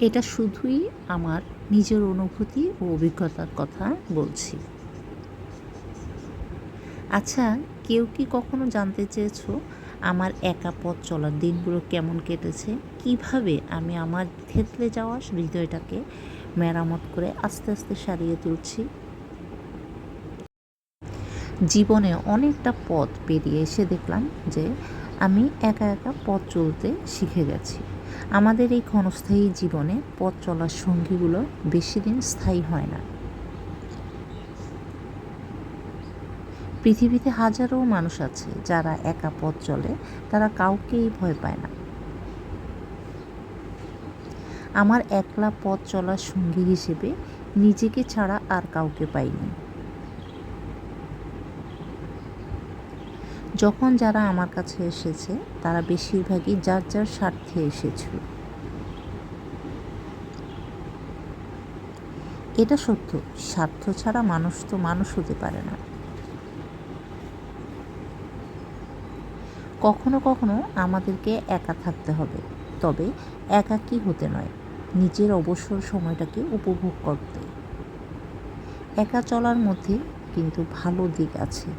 এটা শুধুই আমার নিজের অনুভূতি ও অভিজ্ঞতার কথা বলছি। আচ্ছা, কেউ কি কখনো জানতে চেয়েছো আমার একা পথ চলার দিনগুলো কেমন কেটেছে? কিভাবে আমি আমার থেতলে যাওয়া হৃদয়টাকে মেরামত করে আস্তে আস্তে সারিয়ে তুলছি? জীবনে অনেকটা পথ পেরিয়ে এসে দেখলাম যে আমি একা একা পথ চলতে শিখে গেছি। আমাদের এই ক্ষণস্থায়ী জীবনে পথ চলার সঙ্গীগুলো বেশি দিন স্থায়ী হয় না। পৃথিবীতে হাজারো মানুষ আছে যারা একা পথ চলে, তারা কাউকেই ভয় পায় না। আমার একলা পথ চলার সঙ্গী হিসেবে নিজেকে ছাড়া আর কাউকে পাইনি। যখন যারা আমার কাছে এসেছে তারা বেশিরভাগই যার যার স্বার্থে এসেছিল। এটা সত্য, স্বার্থ ছাড়া মানুষ তো মানুষ হতে পারে না। কখনো কখনো আমাদেরকে একা থাকতে হবে, তবে একাকী হতে নয়, নিজের অবসর সময়টাকে উপভোগ করতে। একা চলার মধ্যে কিন্তু ভালো দিক আছে।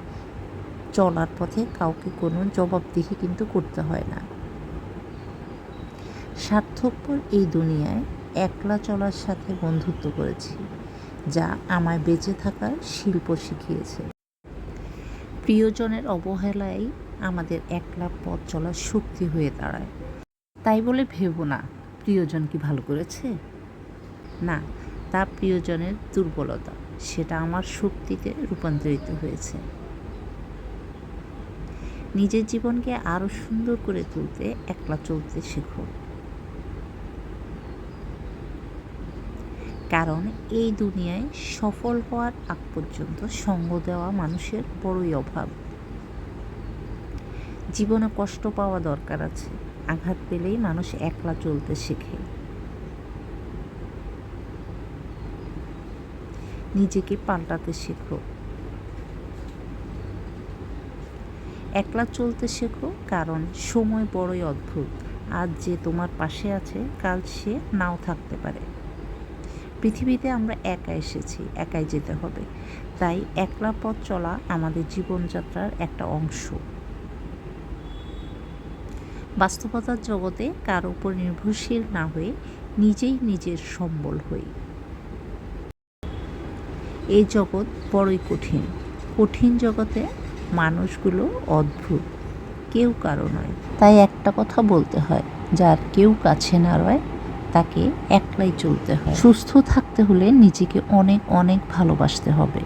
চলার পথে কাউকে কোনো জবাবদিহি কিন্তু করতে হয় না। স্বার্থপর এই দুনিয়ায় একলা চলার সাথে বন্ধুত্ব করেছি, যা আমায় বেঁচে থাকার শিল্প শিখিয়েছে। প্রিয়জনের অবহেলায় আমাদের একলা পথ চলার শক্তি হয়ে দাঁড়ায়। তাই বলে ভেবো না প্রিয়জন কি ভালো করেছে, না, তা প্রিয়জনের দুর্বলতা, সেটা আমার শক্তিতে রূপান্তরিত হয়েছে। নিজের জীবনকে আরও সুন্দর করে তুলতে একলা চলতে শেখো, কারণ এই দুনিয়ায় সফল হওয়ার আগ পর্যন্ত সঙ্গ দেওয়া মানুষের বড়ই অভাব। জীবনে কষ্ট পাওয়া দরকার আছে, আঘাত পেলেই মানুষ একলা চলতে শেখে। নিজেকে পাল্টাতে শেখো, একলা চলতে শেখো, কারণ সময় বড়ই অদ্ভুত। আজ যে তোমার পাশে আছে, কাল সে নাও থাকতে পারে। পৃথিবীতে আমরা একা এসেছি, একাই যেতে হবে। তাই একলা পথ চলা আমাদের জীবনযাত্রার একটা অংশ। বাস্তবতার জগতে কারো উপর নির্ভরশীল না হয়ে নিজেই নিজের সম্বল হই। এই জগৎ বড়ই কঠিন, কঠিন জগতে মানুষগুলো অদ্ভুত, কেউ কারো নয়। তাই একটা কথা বলতে হয়, যার কেউ কাছে না রয় তাকে একলাই চলতে হয়। সুস্থ থাকতে হলে নিজেকে অনেক অনেক ভালোবাসতে হবে।